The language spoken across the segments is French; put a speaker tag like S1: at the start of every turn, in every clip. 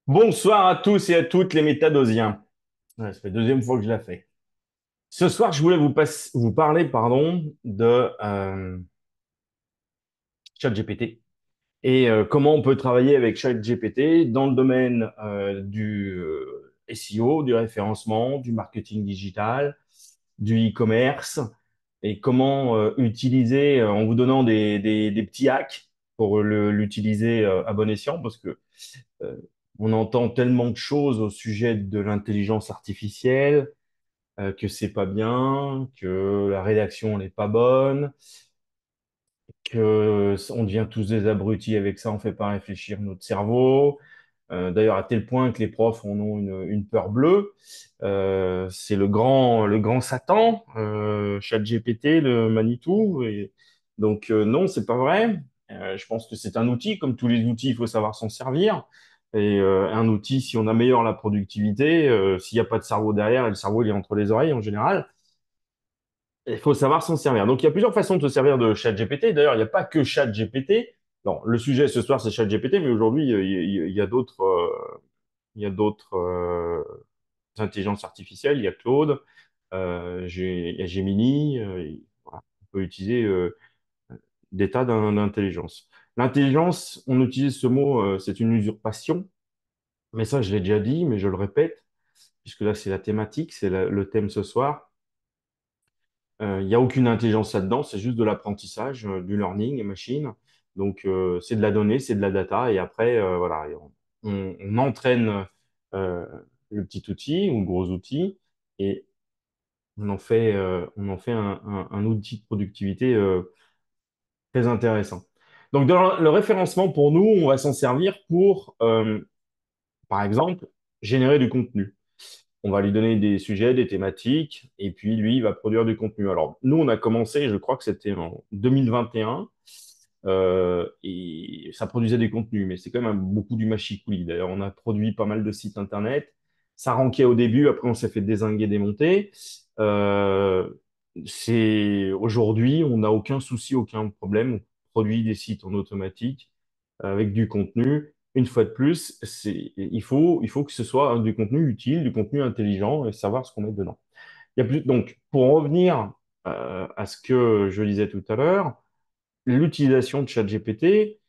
S1: Bonsoir à tous et à toutes les métadosiens. Ouais, ça fait la deuxième fois que je la fais. Ce soir, je voulais vous parler de ChatGPT et comment on peut travailler avec ChatGPT dans le domaine du SEO, du référencement, du marketing digital, du e-commerce et comment utiliser en vous donnant des petits hacks pour l'utiliser à bon escient parce que euh, on entend tellement de choses au sujet de l'intelligence artificielle, que c'est pas bien, que la rédaction n'est pas bonne, que on devient tous des abrutis avec ça, on fait pas réfléchir notre cerveau. D'ailleurs, à tel point que les profs en ont une peur bleue. C'est le grand Satan, ChatGPT, le Manitou. Et donc, non, c'est pas vrai. Je pense que c'est un outil. Comme tous les outils, il faut savoir s'en servir. Et un outil, si on améliore la productivité, s'il n'y a pas de cerveau derrière, et le cerveau il est entre les oreilles en général, il faut savoir s'en servir. Donc, il y a plusieurs façons de se servir de ChatGPT. D'ailleurs, il n'y a pas que ChatGPT. Non, le sujet ce soir, c'est ChatGPT, mais aujourd'hui, il y a d'autres il y a d'autres intelligences artificielles. Il y a Claude, il y a Gemini. Voilà. On peut utiliser des tas d'intelligence. L'intelligence, on utilise ce mot, c'est une usurpation. Mais ça, je l'ai déjà dit, mais je le répète, puisque là, c'est la thématique, c'est le thème ce soir. Il n'y a aucune intelligence là-dedans, c'est juste de l'apprentissage, du learning machine. Donc, c'est de la donnée, c'est de la data, et après, voilà, et on entraîne euh, le petit outil ou le gros outil, et on en fait un outil de productivité très intéressant. Donc, dans le référencement, pour nous, on va s'en servir pour, par exemple, générer du contenu. On va lui donner des sujets, des thématiques, et puis lui, il va produire du contenu. Alors, nous, on a commencé, je crois que c'était en 2021, et ça produisait des contenus, mais c'est quand même beaucoup du machicoulis. D'ailleurs, on a produit pas mal de sites internet. Ça ranquait au début, après, on s'est fait dézinguer, démonter. Euh, Aujourd'hui, on n'a aucun souci, aucun problème. On produit des sites en automatique avec du contenu. Une fois de plus, il faut que ce soit du contenu utile, du contenu intelligent et savoir ce qu'on met dedans. Donc, pour revenir à ce que je disais tout à l'heure, l'utilisation de ChatGPT,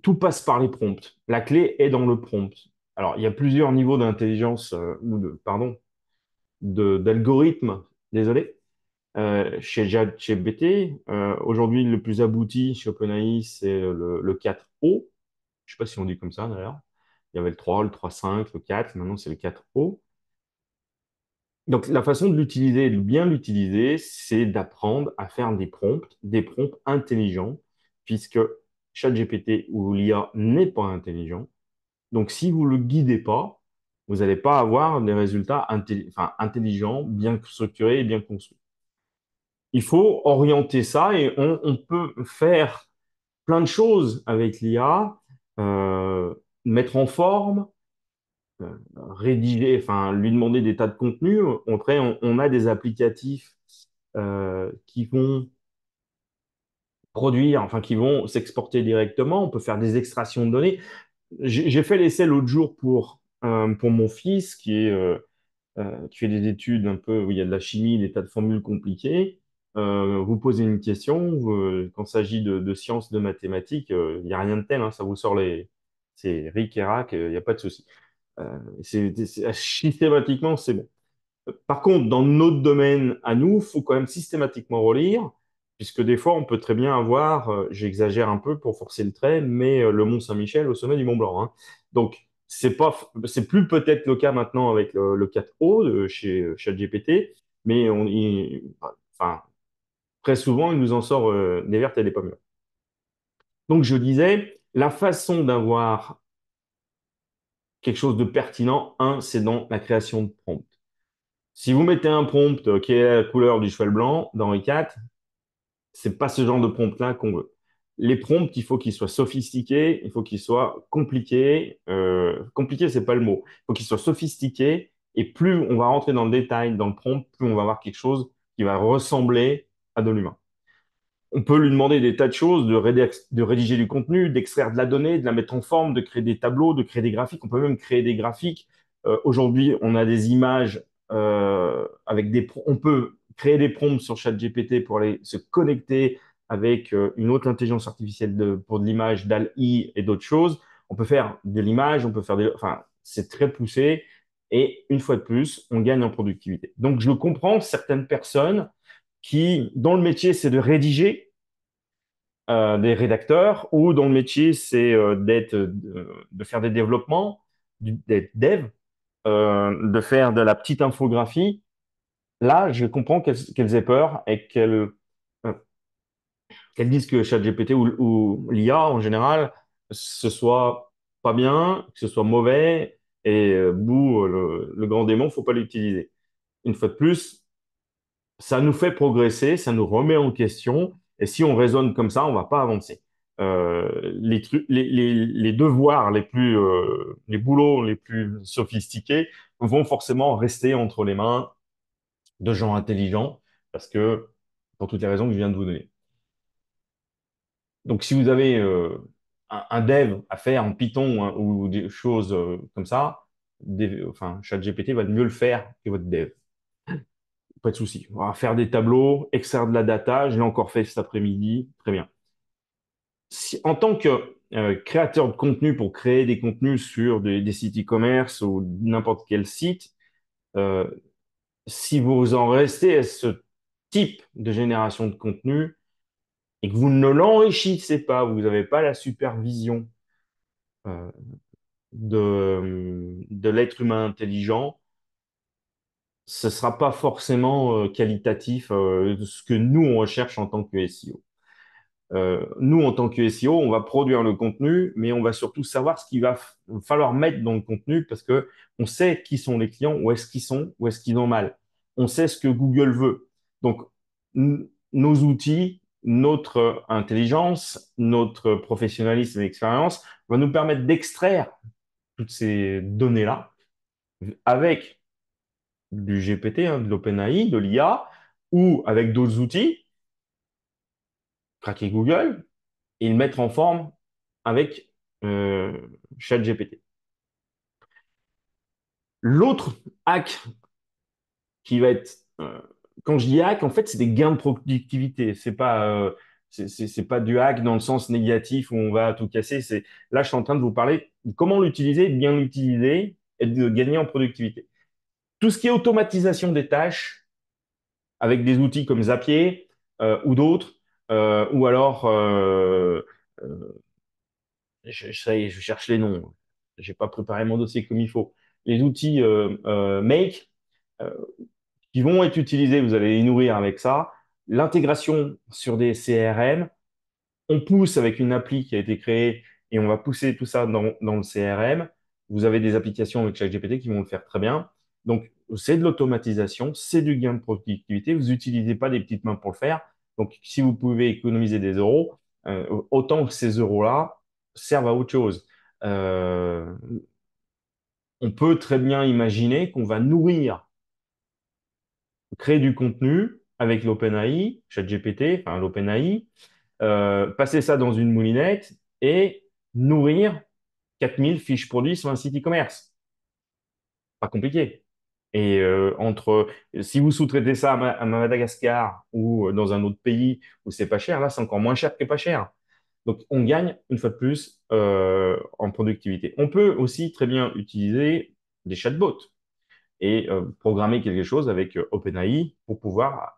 S1: tout passe par les prompts. La clé est dans le prompt. Alors, il y a plusieurs niveaux d'intelligence, d'algorithmes, désolé, chez ChatGPT. Aujourd'hui, le plus abouti chez OpenAI, c'est le 4O. Je sais pas si on dit comme ça d'ailleurs. Il y avait le 3, le 3.5, le 4, maintenant c'est le 4O. Donc la façon de l'utiliser, de bien l'utiliser, c'est d'apprendre à faire des prompts intelligents, puisque ChatGPT ou l'IA n'est pas intelligent. Donc si vous ne le guidez pas, vous n'allez pas avoir des résultats intelligents, bien structurés et bien construits. Il faut orienter ça et on peut faire plein de choses avec l'IA, mettre en forme, rédiger, enfin, lui demander des tas de contenus. Après, on a des applicatifs qui vont produire, enfin, qui vont s'exporter directement. On peut faire des extractions de données. J'ai fait l'essai l'autre jour pour mon fils qui fait des études un peu où il y a de la chimie, des tas de formules compliquées. Vous posez une question, quand il s'agit de sciences, de mathématiques, il n'y a rien de tel, hein, ça vous sort c'est ric et rac, il n'y a pas de souci. Systématiquement, c'est bon. Par contre, dans notre domaine à nous, il faut quand même systématiquement relire, puisque des fois, on peut très bien avoir, j'exagère un peu pour forcer le trait, mais le Mont Saint-Michel au sommet du Mont Blanc, hein. Donc, c'est plus peut-être le cas maintenant avec le 4O de chez ChatGPT, mais enfin, très souvent, il nous en sort des vertes et des pas mûres. Donc, je disais, la façon d'avoir quelque chose de pertinent, c'est dans la création de prompt. Si vous mettez un prompt qui est la couleur du cheval blanc d'Henri IV, c'est pas ce genre de prompt-là qu'on veut. Les prompts, il faut qu'ils soient sophistiqués, il faut qu'ils soient compliqués. Compliqué, c'est pas le mot. Il faut qu'ils soient sophistiqués. Et plus on va rentrer dans le détail, dans le prompt, plus on va avoir quelque chose qui va ressembler à de l'humain. On peut lui demander des tas de choses, de rédiger du contenu, d'extraire de la donnée, de la mettre en forme, de créer des tableaux, de créer des graphiques. On peut même créer des graphiques. Aujourd'hui, on a des images on peut créer des prompts sur ChatGPT pour aller se connecter avec une autre intelligence artificielle pour de l'image, DALL-E et d'autres choses. On peut faire de l'image, on peut faire enfin, c'est très poussé. Et une fois de plus, on gagne en productivité. Donc, je comprends certaines personnes dont le métier, c'est de rédiger, des rédacteurs, ou dont le métier, c'est de faire des développements, d'être dev, de faire de la petite infographie. Là, je comprends qu'elles aient peur et euh, qu'elles disent que ChatGPT ou l'IA en général, ce soit pas bien, que ce soit mauvais, et le grand démon, faut pas l'utiliser. Une fois de plus, ça nous fait progresser, ça nous remet en question. Et si on raisonne comme ça, on va pas avancer. Les devoirs les boulots les plus sophistiqués vont forcément rester entre les mains de gens intelligents, parce que pour toutes les raisons que je viens de vous donner. Donc, si vous avez un dev à faire en Python, hein, ou des choses comme ça, enfin, ChatGPT va mieux le faire que votre dev. Pas de souci. On va faire des tableaux, extraire de la data. Je l'ai encore fait cet après-midi. Très bien. En tant que créateur de contenu pour créer des contenus sur des sites e-commerce ou n'importe quel site, euh, si vous en restez à ce type de génération de contenu et que vous ne l'enrichissez pas, vous n'avez pas la supervision euh, de l'être humain intelligent, ce ne sera pas forcément qualitatif de ce que nous, on recherche en tant que SEO. Nous, en tant que SEO, on va produire le contenu, mais on va surtout savoir ce qu'il va falloir mettre dans le contenu, parce que on sait qui sont les clients, où est-ce qu'ils sont, où est-ce qu'ils ont mal. On sait ce que Google veut. Donc, nos outils, notre intelligence, notre professionnalisme et expérience va nous permettre d'extraire toutes ces données-là avec du GPT, hein, de l'OpenAI, de l'IA, ou avec d'autres outils, craquer Google, et le mettre en forme avec euh, ChatGPT. L'autre hack qui va être, quand je dis hack, en fait, c'est des gains de productivité. C'est pas du hack dans le sens négatif où on va tout casser. Là, je suis en train de vous parler de comment l'utiliser, bien l'utiliser et de gagner en productivité. Tout ce qui est automatisation des tâches avec des outils comme Zapier ou d'autres, ou alors je cherche les noms. J'ai pas préparé mon dossier comme il faut. Les outils Make euh, qui vont être utilisés, vous allez les nourrir avec ça. L'intégration sur des CRM, on pousse avec une appli qui a été créée et on va pousser tout ça dans le CRM. Vous avez des applications avec ChatGPT qui vont le faire très bien. Donc, c'est de l'automatisation, c'est du gain de productivité. Vous n'utilisez pas des petites mains pour le faire. Donc, si vous pouvez économiser des euros, autant que ces euros-là servent à autre chose. Euh, on peut très bien imaginer qu'on va nourrir, créer du contenu avec l'OpenAI, ChatGPT, enfin l'OpenAI, passer ça dans une moulinette et nourrir 4000 fiches produits sur un site e-commerce. Pas compliqué. Et si vous sous-traitez ça à Madagascar ou dans un autre pays où c'est pas cher, là, c'est encore moins cher que pas cher. Donc, on gagne une fois de plus en productivité. On peut aussi très bien utiliser des chatbots et programmer quelque chose avec OpenAI pour pouvoir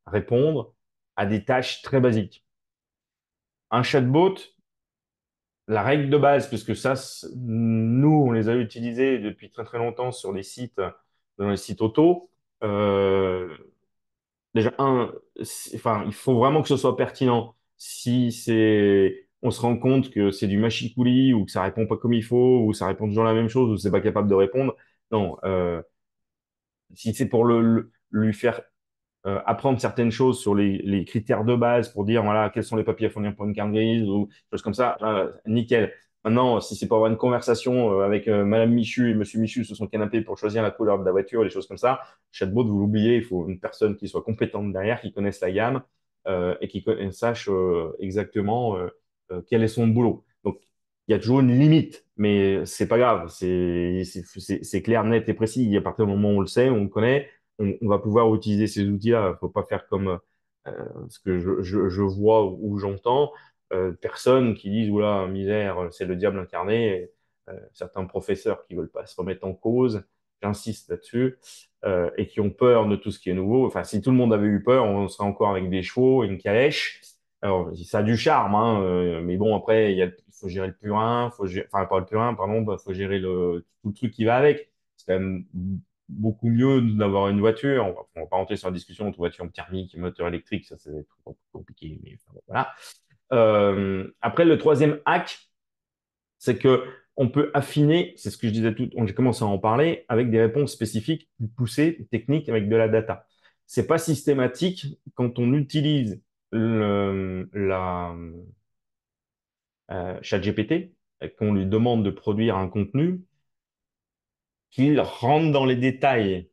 S1: répondre à des tâches très basiques. Un chatbot, la règle de base, puisque ça, nous, on les a utilisés depuis très très longtemps sur les sites, dans les sites auto. Euh, Déjà, enfin, il faut vraiment que ce soit pertinent. Si on se rend compte que c'est du machicoulis ou que ça répond pas comme il faut ou ça répond toujours la même chose ou c'est pas capable de répondre, non. Si c'est pour lui faire apprendre certaines choses sur les critères de base pour dire voilà quels sont les papiers à fournir pour une carte grise ou choses comme ça, nickel. Maintenant, si c'est pour avoir une conversation avec Madame Michu et Monsieur Michu sur son canapé pour choisir la couleur de la voiture, des choses comme ça, chatbot, vous l'oubliez, il faut une personne qui soit compétente derrière, qui connaisse la gamme. et qui sache exactement quel est son boulot. Donc, il y a toujours une limite, mais c'est pas grave. C'est clair, net et précis. À partir du moment où on le sait, on le connaît, on va pouvoir utiliser ces outils-là. Il faut pas faire comme ce que je vois ou j'entends. Personnes qui disent, oula, misère, c'est le diable incarné. Et, certains professeurs qui veulent pas se remettre en cause, j'insiste là-dessus, et qui ont peur de tout ce qui est nouveau. Enfin, si tout le monde avait eu peur, on serait encore avec des chevaux et une calèche. Alors, ça a du charme, hein, mais bon, après, il faut gérer le purin, enfin, pas le purin, pardon, bah, faut gérer tout le truc qui va avec. C'est quand même beaucoup mieux d'avoir une voiture. On va pas rentrer sur la discussion entre voiture thermique et moteur électrique, ça, c'est compliqué, mais enfin, bon, voilà. Après, le troisième hack, c'est que on peut affiner, c'est ce que je disais tout, j'ai commencé à en parler, avec des réponses spécifiques, plus poussées, techniques, avec de la data. C'est pas systématique quand on utilise la ChatGPT, et qu'on lui demande de produire un contenu, qu'il rentre dans les détails.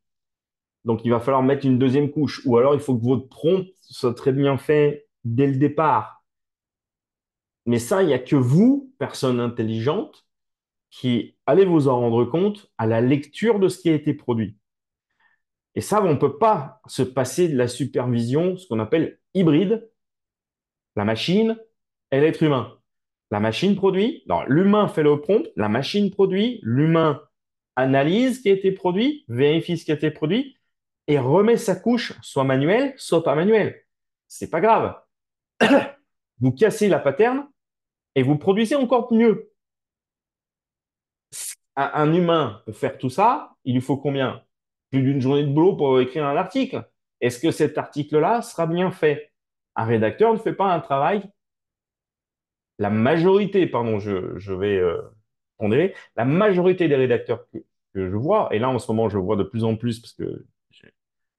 S1: Donc, il va falloir mettre une deuxième couche, ou alors il faut que votre prompt soit très bien fait dès le départ. Mais ça, il n'y a que vous, personne intelligente, qui allez vous en rendre compte à la lecture de ce qui a été produit. Et ça, on ne peut pas se passer de la supervision, ce qu'on appelle hybride, la machine et l'être humain. La machine produit, non, l'humain fait le prompt, la machine produit, l'humain analyse ce qui a été produit, vérifie ce qui a été produit et remet sa couche, soit manuelle, soit pas manuelle. C'est pas grave. Vous cassez la pattern et vous produisez encore mieux. Un humain, pour faire tout ça, il lui faut combien? Plus d'une journée de boulot pour écrire un article. Est-ce que cet article-là sera bien fait? Un rédacteur ne fait pas un travail. La majorité, pardon, je vais pondérer, la majorité des rédacteurs que je vois, et là en ce moment je vois de plus en plus parce que j'ai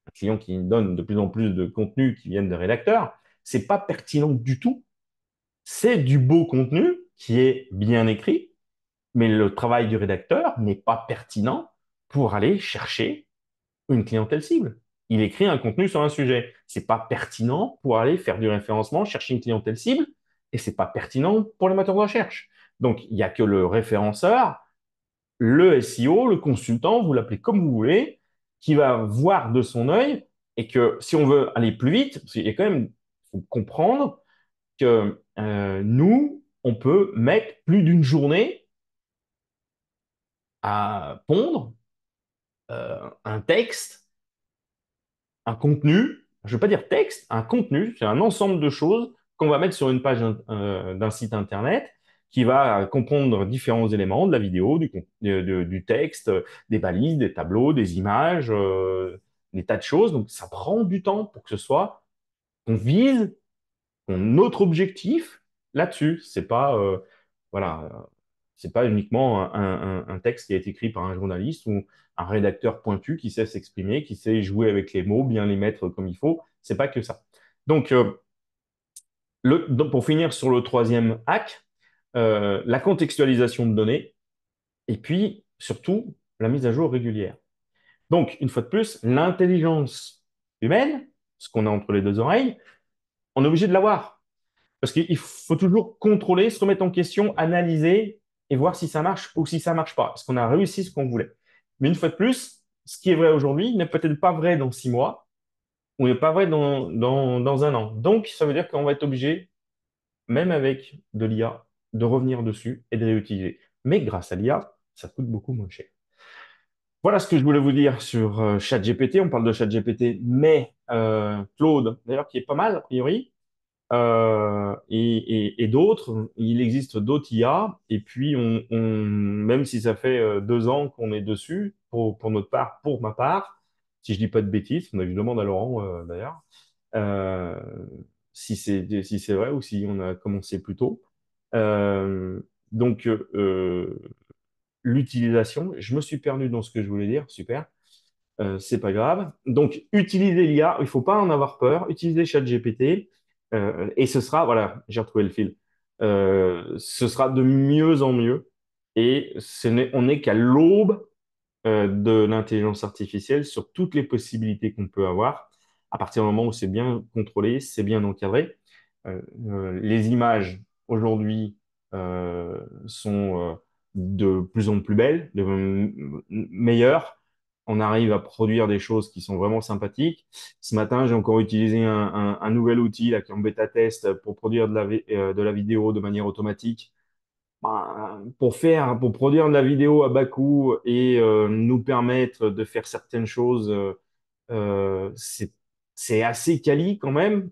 S1: un client qui me donne de plus en plus de contenu qui viennent de rédacteurs, c'est pas pertinent du tout. C'est du beau contenu qui est bien écrit, mais le travail du rédacteur n'est pas pertinent pour aller chercher une clientèle cible. Il écrit un contenu sur un sujet. C'est pas pertinent pour aller faire du référencement, chercher une clientèle cible, et c'est pas pertinent pour les moteurs de recherche. Donc, il n'y a que le référenceur, le SEO, le consultant, vous l'appelez comme vous voulez, qui va voir de son œil et que si on veut aller plus vite, parce qu'il y a quand même, faut comprendre que nous, on peut mettre plus d'une journée à pondre un texte, un contenu, je ne veux pas dire texte, un contenu, c'est un ensemble de choses qu'on va mettre sur une page d'un site internet qui va comprendre différents éléments de la vidéo, du texte, des balises, des tableaux, des images, des tas de choses. Donc ça prend du temps pour que ce soit, qu'on vise notre objectif là-dessus. C'est pas, voilà, c'est pas uniquement un texte qui a été écrit par un journaliste ou un rédacteur pointu qui sait s'exprimer, qui sait jouer avec les mots, bien les mettre comme il faut. C'est pas que ça. Donc, pour finir sur le troisième hack, la contextualisation de données et puis surtout la mise à jour régulière. Donc, une fois de plus, l'intelligence humaine, ce qu'on a entre les deux oreilles, on est obligé de l'avoir. Parce qu'il faut toujours contrôler, se remettre en question, analyser et voir si ça marche ou si ça marche pas. Est-ce qu'on a réussi ce qu'on voulait? Mais une fois de plus, ce qui est vrai aujourd'hui n'est peut-être pas vrai dans 6 mois ou n'est pas vrai dans un an. Donc, ça veut dire qu'on va être obligé, même avec de l'IA, de revenir dessus et de réutiliser. Mais grâce à l'IA, ça coûte beaucoup moins cher. Voilà ce que je voulais vous dire sur ChatGPT. On parle de ChatGPT, mais Claude, d'ailleurs, qui est pas mal a priori, et d'autres. Il existe d'autres IA. Et puis, même si ça fait 2 ans qu'on est dessus, pour notre part, pour ma part, si je dis pas de bêtises, je demande à Laurent d'ailleurs, euh, si c'est vrai ou si on a commencé plus tôt. Euh, donc, l'utilisation, je me suis perdu dans ce que je voulais dire, super. C'est pas grave. Donc, utilisez l'IA, il faut pas en avoir peur. Utilisez ChatGPT et ce sera, voilà, j'ai retrouvé le fil. Ce sera de mieux en mieux et on n'est qu'à l'aube de l'intelligence artificielle sur toutes les possibilités qu'on peut avoir. à partir du moment où c'est bien contrôlé, c'est bien encadré. Les images aujourd'hui sont de plus en plus belles, meilleures. On arrive à produire des choses qui sont vraiment sympathiques. Ce matin, j'ai encore utilisé un nouvel outil là, qui est en bêta test pour produire de la vidéo de manière automatique. Bah, pour produire de la vidéo à bas coût et nous permettre de faire certaines choses, c'est assez quali quand même.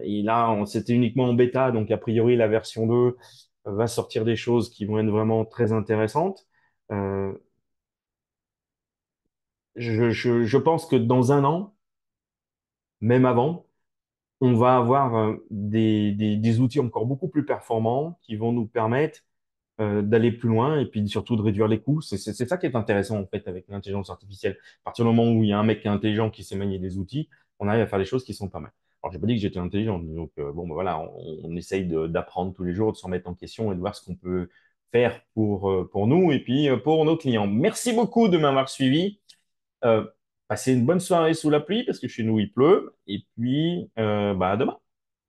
S1: Et là, c'était uniquement en bêta, donc a priori, la version 2 va sortir des choses qui vont être vraiment très intéressantes. Euh, je pense que dans un an, même avant, on va avoir des outils encore beaucoup plus performants qui vont nous permettre d'aller plus loin et puis surtout de réduire les coûts. C'est ça qui est intéressant en fait avec l'intelligence artificielle. À partir du moment où il y a un mec qui est intelligent, qui sait manier des outils, on arrive à faire des choses qui sont pas mal. Alors, j'ai pas dit que j'étais intelligent, donc bon, ben voilà, on essaye d'apprendre tous les jours, de se remettre en question et de voir ce qu'on peut faire pour nous et puis pour nos clients. Merci beaucoup de m'avoir suivi. Euh, Passez une bonne soirée sous la pluie parce que chez nous il pleut et puis bah, à demain.